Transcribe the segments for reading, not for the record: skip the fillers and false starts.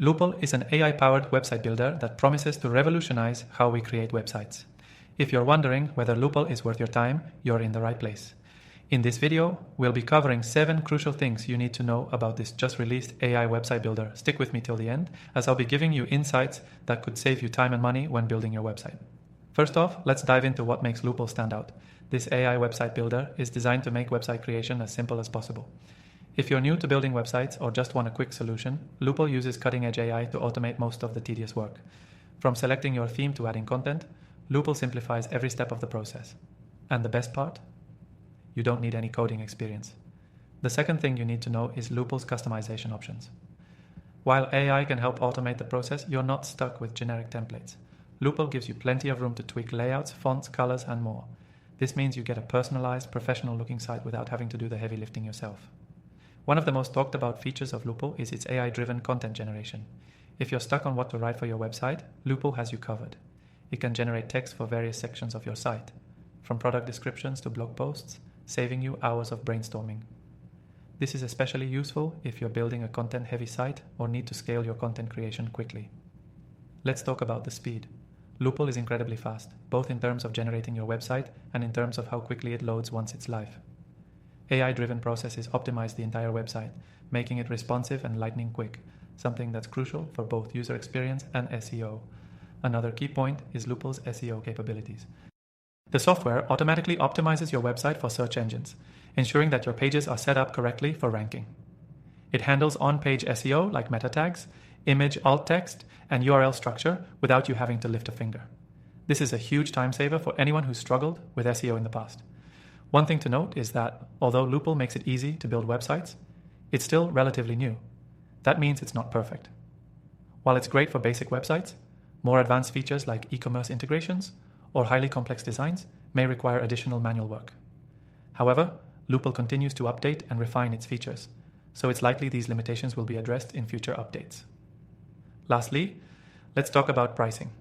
Loopple is an AI-powered website builder that promises to revolutionize how we create websites. If you're wondering whether Loopple is worth your time, you're in the right place. In this video, we'll be covering 7 crucial things you need to know about this just released AI website builder. Stick with me till the end, as I'll be giving you insights that could save you time and money when building your website. First off, let's dive into what makes Loopple stand out. This AI website builder is designed to make website creation as simple as possible. If you're new to building websites or just want a quick solution, Loopple uses cutting-edge AI to automate most of the tedious work. From selecting your theme to adding content, Loopple simplifies every step of the process. And the best part? You don't need any coding experience. The second thing you need to know is Loople's customization options. While AI can help automate the process, you're not stuck with generic templates. Loopple gives you plenty of room to tweak layouts, fonts, colors, and more. This means you get a personalized, professional-looking site without having to do the heavy lifting yourself. One of the most talked about features of Loopple is its AI-driven content generation. If you're stuck on what to write for your website, Loopple has you covered. It can generate text for various sections of your site, from product descriptions to blog posts, saving you hours of brainstorming. This is especially useful if you're building a content-heavy site or need to scale your content creation quickly. Let's talk about the speed. Loopple is incredibly fast, both in terms of generating your website and in terms of how quickly it loads once it's live. AI-driven processes optimize the entire website, making it responsive and lightning quick, something that's crucial for both user experience and SEO. Another key point is Loople's SEO capabilities. The software automatically optimizes your website for search engines, ensuring that your pages are set up correctly for ranking. It handles on-page SEO like meta tags, image alt text, and URL structure without you having to lift a finger. This is a huge time saver for anyone who's struggled with SEO in the past. One thing to note is that, although Loopple makes it easy to build websites, it's still relatively new. That means it's not perfect. While it's great for basic websites, more advanced features like e-commerce integrations or highly complex designs may require additional manual work. However, Loopple continues to update and refine its features, so it's likely these limitations will be addressed in future updates. Lastly, let's talk about pricing.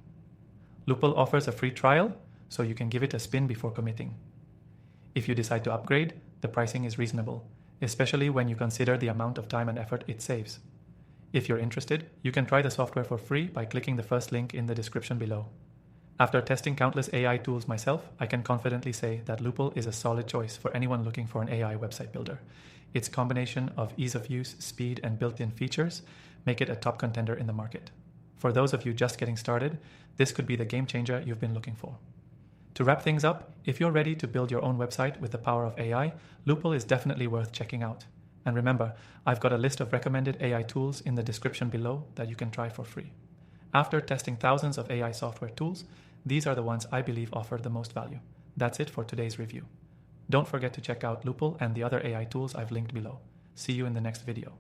Loopple offers a free trial, so you can give it a spin before committing. If you decide to upgrade, the pricing is reasonable, especially when you consider the amount of time and effort it saves. If you're interested, you can try the software for free by clicking the first link in the description below. After testing countless AI tools myself, I can confidently say that Loopple is a solid choice for anyone looking for an AI website builder. Its combination of ease of use, speed, and built-in features make it a top contender in the market. For those of you just getting started, this could be the game changer you've been looking for. To wrap things up, if you're ready to build your own website with the power of AI, Loopple is definitely worth checking out. And remember, I've got a list of recommended AI tools in the description below that you can try for free. After testing thousands of AI software tools, these are the ones I believe offer the most value. That's it for today's review. Don't forget to check out Loopple and the other AI tools I've linked below. See you in the next video.